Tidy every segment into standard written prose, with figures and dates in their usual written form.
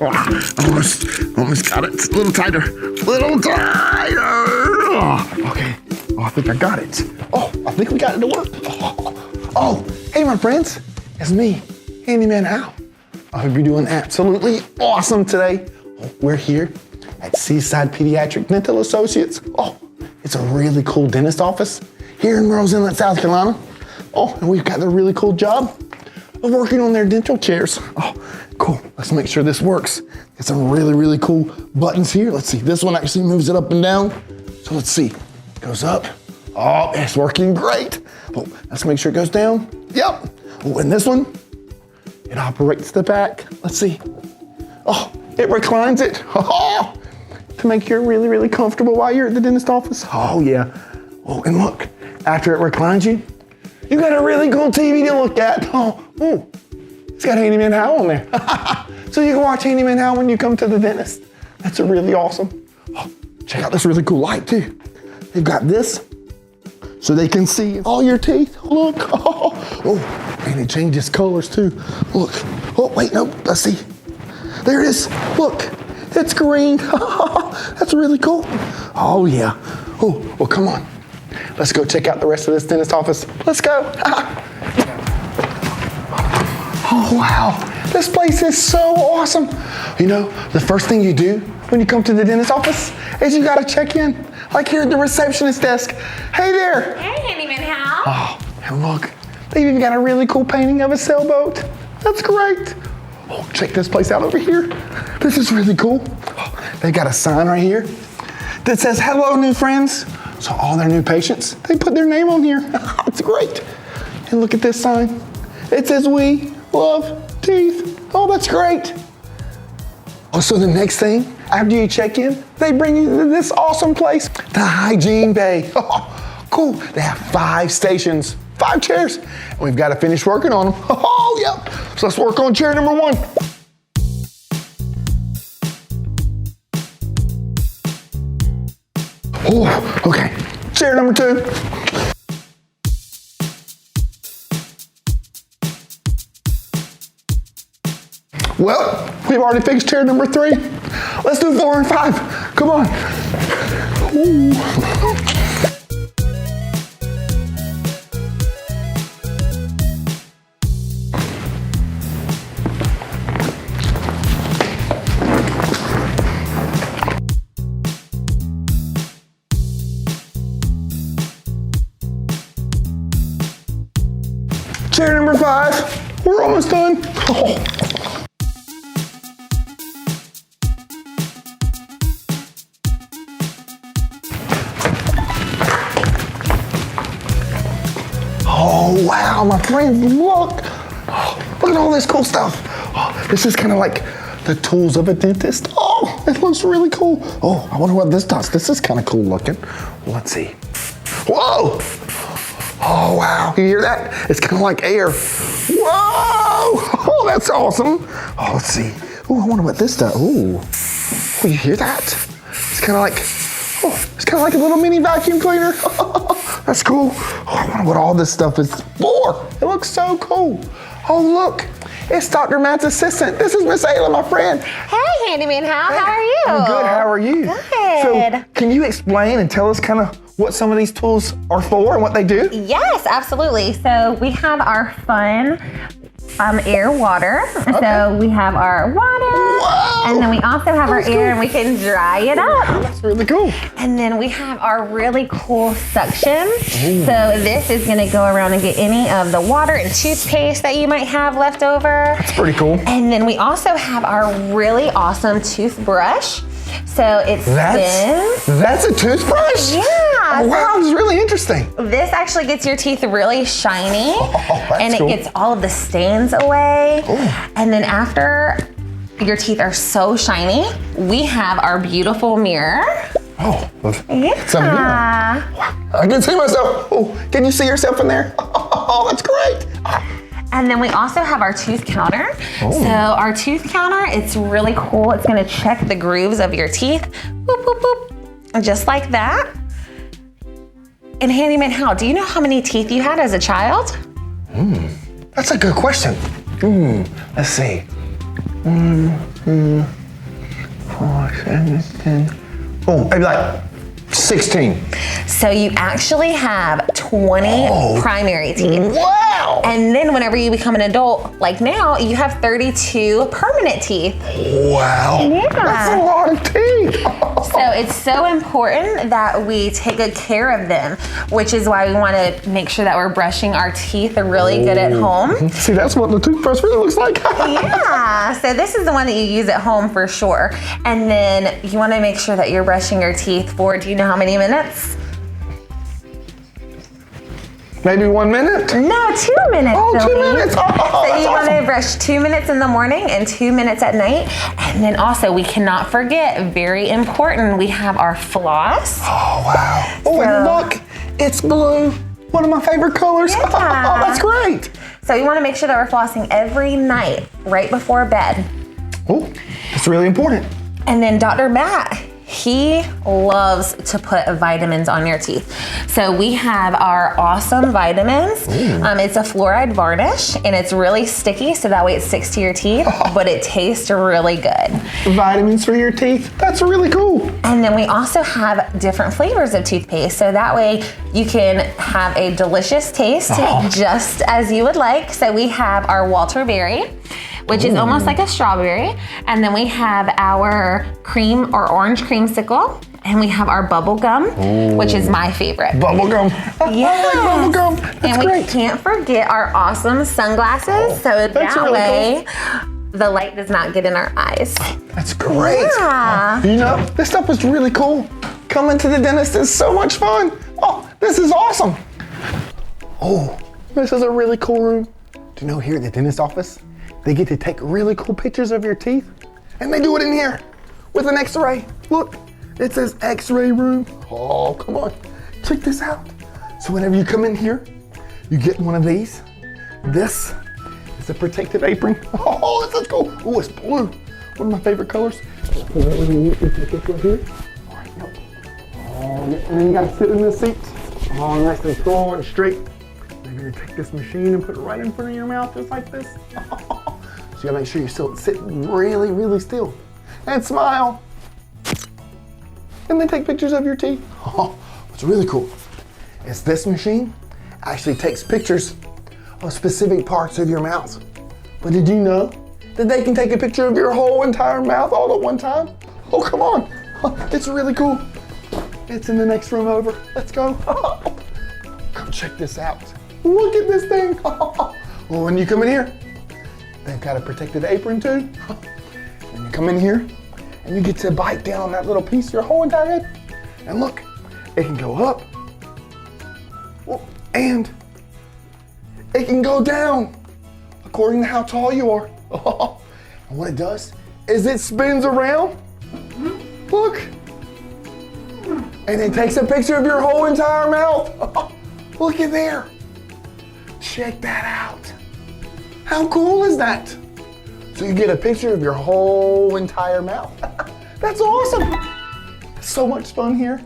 Almost got it. A little tighter. Okay. I think I got it. I think we got it to work. Hey, my friends. It's me, Handyman Hal. I hope you're doing absolutely awesome today. We're here at Seaside Pediatric Dental Associates. It's a really cool dentist office here in Rose Inlet, South Carolina. And we've got a really cool job of working on their dental chairs. Cool. Let's make sure this works. Got some really, really cool buttons here. Let's see. This one actually moves it up and down. So let's see. Goes up. It's working great. Let's make sure it goes down. Yep. And this one, it operates the back. Let's see. It reclines it. To make you really, really comfortable while you're at the dentist office. Yeah. And look, after it reclines you, you got a really cool TV to look at. It's got Handyman Hal on there. So you can watch Handyman Hal when you come to the dentist. That's really awesome. Check out this really cool light too. They've got this so they can see all your teeth. Look. And it changes colors too. Look. Wait, no, let's see. There it is. Look, it's green. That's really cool. Yeah. Well, come on. Let's go check out the rest of this dentist office. Let's go. Wow. This place is so awesome. You know, the first thing you do when you come to the dentist office is you gotta check in. Like here at the receptionist desk. Hey there. Hey, Handyman Hal. And look, they even got a really cool painting of a sailboat. That's great. Check this place out over here. This is really cool. They got a sign right here that says, "Hello, new friends." So all their new patients, they put their name on here. It's great. And look at this sign. It says, "We love teeth." That's great. So the next thing, after you check in, they bring you to this awesome place, the hygiene bay. Cool. They have 5 stations, 5 chairs, and we've got to finish working on them. Yep. So let's work on chair number 1. Okay. Chair number 2. Well, we've already fixed chair number 3. Let's do 4 and 5. Come on. Chair number 5. We're almost done. Wow, my friends, look. Look at all this cool stuff. This is kind of like the tools of a dentist. It looks really cool. I wonder what this does. This is kind of cool looking. Let's see. Whoa. Wow, you hear that? It's kind of like air. Whoa, that's awesome. Let's see. I wonder what this does. You hear that? It's kind of like, a little mini vacuum cleaner. That's cool. I wonder what all this stuff is for. It looks so cool. Look, it's Dr. Matt's assistant. This is Miss Ayla, my friend. Hey, Handyman Hal, how are you? I'm good, how are you? Good. So, can you explain and tell us kind of what some of these tools are for and what they do? Yes, absolutely. So we have our fun air water. Okay. So we have our water. Whoa. And then we also have our air and we can dry it up. That's really cool. And then we have our really cool suction. So this is gonna go around and get any of the water and toothpaste that you might have left over. That's pretty cool. And then we also have our really awesome toothbrush. So it spins. That's a toothbrush? Yeah. Wow, this is really interesting. This actually gets your teeth really shiny. And cool. It gets all of the stains away. And then after your teeth are so shiny, we have our beautiful mirror. It's a mirror. Wow. I can see myself. Can you see yourself in there? That's great. And then we also have our tooth counter. So our tooth counter, it's really cool. It's gonna check the grooves of your teeth. Boop, boop, boop. Just like that. And Handyman Hal, do you know how many teeth you had as a child? That's a good question. Let's see. 1, 2, 4, 7, 10. Oh, maybe like 16. So you actually have 20 primary teeth. Wow! And then whenever you become an adult, like now, you have 32 permanent teeth. Wow. Yeah. That's a lot of teeth. So it's so important that we take good care of them, which is why we want to make sure that we're brushing our teeth really good at home. See, that's what the toothbrush really looks like. Yeah, so this is the one that you use at home for sure. And then you want to make sure that you're brushing your teeth for, do you know how many minutes? Maybe 1 minute? No, 2 minutes. Oh, 2 Sylvie. minutes. Oh, So that's you want awesome. to brush 2 minutes in the morning and 2 minutes at night. And then also, we cannot forget, very important, we have our floss. Oh, wow. Oh, So- and look, it's blue. One of my favorite colors. Yeah. Oh, that's great. So you want to make sure that we're flossing every night, right before bed. Oh, that's really important. And then Dr. Matt, he loves to put vitamins on your teeth. So we have our awesome vitamins. It's a fluoride varnish and it's really sticky, so that way it sticks to your teeth, but it tastes really good. Vitamins for your teeth. That's really cool. And then we also have different flavors of toothpaste, so that way you can have a delicious taste just as you would like. So we have our Walter Berry, which is almost like a strawberry. And then we have our cream or orange creamsicle. And we have our bubble gum, which is my favorite. Bubblegum. Yeah. I like bubblegum. That's And we great. can't forget our awesome sunglasses, so that really way the light does not get in our eyes. That's great. Yeah. You know, this stuff is really cool. Coming to the dentist is so much fun. Oh, this is awesome. Oh, this is a really cool room. Do you know here at the dentist office, they get to take really cool pictures of your teeth, and they do it in here with an x-ray. Look, it says x-ray room. Oh, come on, check this out. So whenever you come in here, you get one of these. This is a protective apron. Oh, this is cool. Oh, it's blue. One of my favorite colors. Right here. All right, yep. Oh, yeah. And then you gotta sit in this seat. Oh, nice and tall and straight. You're gonna take this machine and put it right in front of your mouth, just like this. So you gotta make sure you're still sitting really, really still. And smile. And then take pictures of your teeth. Oh, what's really cool is this machine actually takes pictures of specific parts of your mouth. But did you know that they can take a picture of your whole entire mouth all at one time? Oh, come on. It's really cool. It's in the next room over. Let's go. Come check this out. Look at this thing. Well, when you come in here, they've got a protective apron too. And you come in here and you get to bite down on that little piece, your whole entire head. And look, it can go up and it can go down according to how tall you are. And what it does is it spins around. Look. And it takes a picture of your whole entire mouth. Look at there. Check that out. How cool is that? So you get a picture of your whole entire mouth. That's awesome. So much fun here.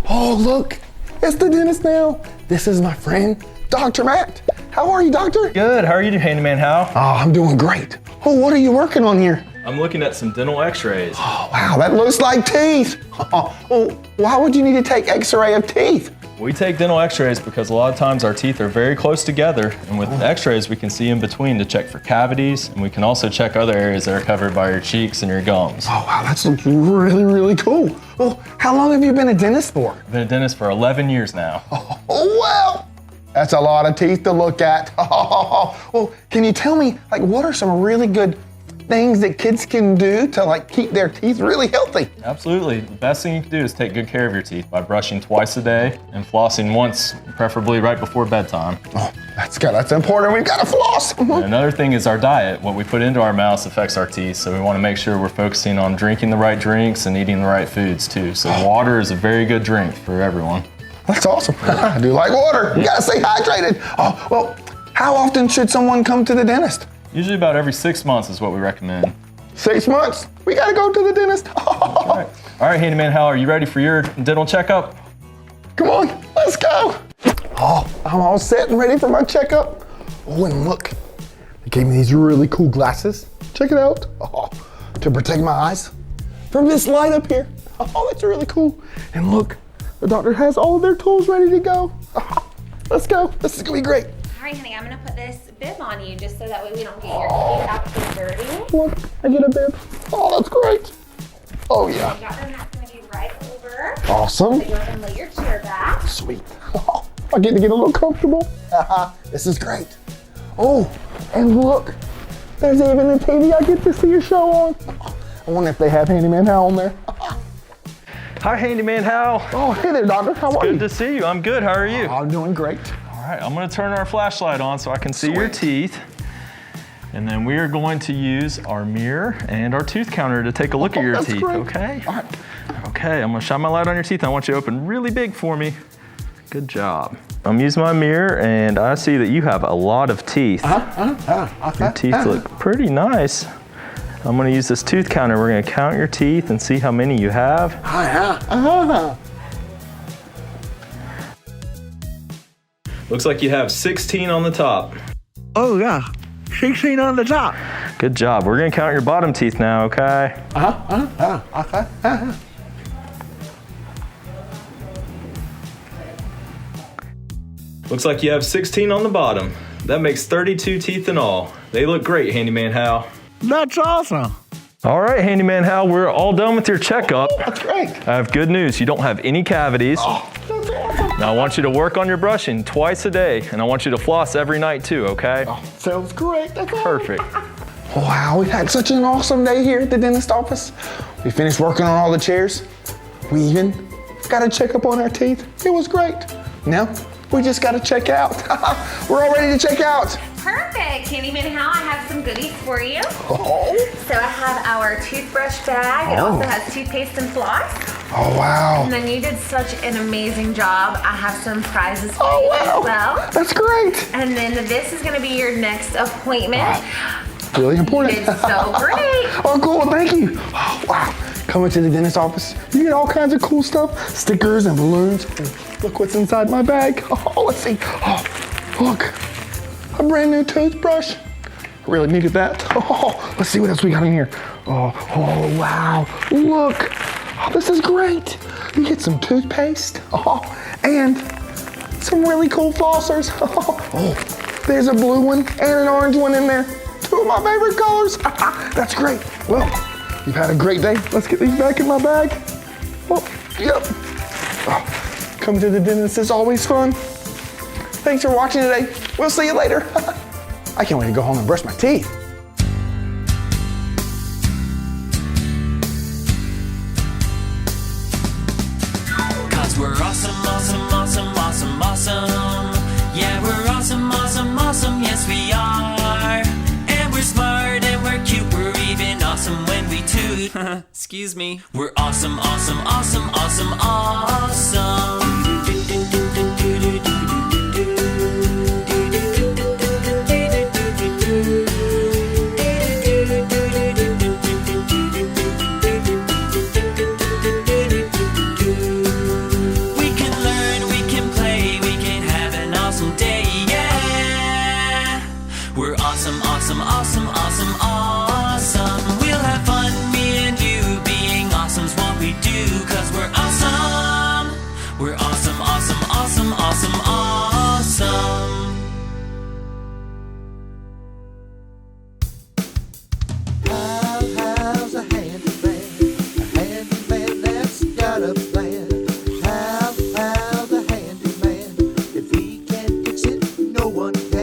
Oh, look. It's the dentist now. This is my friend, Dr. Matt. How are you, doctor? Good, how are you, Handyman Hal? Oh, I'm doing great. Oh, what are you working on here? I'm looking at some dental x-rays. Oh, wow, that looks like teeth. Oh, why would you need to take x-ray of teeth? We take dental x-rays because a lot of times our teeth are very close together, and with x-rays we can see in between to check for cavities, and we can also check other areas that are covered by your cheeks and your gums. Oh, wow, that's really, really cool. Well, how long have you been a dentist for? I've been a dentist for 11 years now. Oh, well, that's a lot of teeth to look at. Well, can you tell me, like, what are some really good things that kids can do to like keep their teeth really healthy? Absolutely. The best thing you can do is take good care of your teeth by brushing twice a day and flossing once, preferably right before bedtime. Oh, that's good. That's important. We've got to floss. And another thing is our diet. What we put into our mouths affects our teeth, so we want to make sure we're focusing on drinking the right drinks and eating the right foods too. So water is a very good drink for everyone. That's awesome. I do like water. You got to stay hydrated. Oh, well, how often should someone come to the dentist? Usually about every 6 months is what we recommend. 6 months? We got to go to the dentist. All right, Handyman Hal, are you ready for your dental checkup? Come on, let's go. Oh, I'm all set and ready for my checkup. Oh, and look, gave me these really cool glasses. Check it out. Oh, to protect my eyes from this light up here. Oh, that's really cool. And look, the doctor has all of their tools ready to go. Oh, let's go. This is gonna be great. All right, honey, I'm gonna put this bib on you just so that way we don't get your teeth absolutely dirty. Look, I get a bib. Oh, that's great. Oh, yeah. The doctor that's gonna be right over. Awesome. So you can lay your chair back. Sweet. Oh, I get to get a little comfortable. This is great. Oh, and look, there's even a TV I get to see a show on. I wonder if they have Handyman Hal on there. Hi, Handyman Hal. Oh, hey there, doctor. How are you? Good to see you. I'm good. How are you? I'm doing great. All right, I'm gonna turn our flashlight on so I can see your teeth. And then we are going to use our mirror and our tooth counter to take a look at your teeth, great. okay? All right. Okay, I'm gonna shine my light on your teeth. I want you to open really big for me. Good job. I'm using my mirror and I see that you have a lot of teeth. Your teeth look pretty nice. I'm gonna use this tooth counter. We're gonna count your teeth and see how many you have. Looks like you have 16 on the top. Oh yeah, 16 on the top. Good job. We're gonna count your bottom teeth now, okay? Looks like you have 16 on the bottom. That makes 32 teeth in all. They look great, Handyman Hal. That's awesome. All right, Handyman Hal, we're all done with your checkup. That's great. I have good news. You don't have any cavities. Oh, that's awesome. Now I want you to work on your brushing twice a day, and I want you to floss every night too, okay? Oh, sounds great. That's awesome. Perfect. Wow, we had such an awesome day here at the dentist office. We finished working on all the chairs. We even got a checkup on our teeth. It was great. Now, we just got to check out. We're all ready to check out. Perfect, Handyman Hal, I have some goodies for you. Oh, So I have our toothbrush bag. It also has toothpaste and floss. oh wow. And then you did such an amazing job. I have some prizes for Oh, you wow. as well. That's great. And then this is gonna be your next appointment. Really You important. did so great. Oh, cool. Thank you. Oh, wow. Coming to the dentist office, you get all kinds of cool stuff, stickers and balloons. And look what's inside my bag. Oh, let's see. Oh, look, a brand new toothbrush. I really needed that. Oh, let's see what else we got in here. Oh, wow. Look. Oh, this is great. You get some toothpaste. Oh, and some really cool flossers. Oh, there's a blue one and an orange one in there. Two of my favorite colors. That's great. Well, you've had a great day. Let's get these back in my bag. Oh, yep. Oh, coming to the dentist is always fun. Thanks for watching today. We'll see you later. I can't wait to go home and brush my teeth. Cause we're awesome, awesome, awesome, awesome, awesome. Yeah, we're awesome, awesome, awesome, yes we are. And we're smart and we're cute, we're even awesome when we toot. Excuse me. We're awesome, awesome, awesome, awesome, awesome. We can learn, we can play, we can have an awesome day, yeah. We're awesome, awesome, awesome, awesome, awesome. We'll have fun, me and you, being awesome's what we do, cause we're awesome. We're awesome, awesome, awesome, awesome, awesome. Hal's a handyman that's got a plan. Hal's a handyman. If he can't fix it, no one can.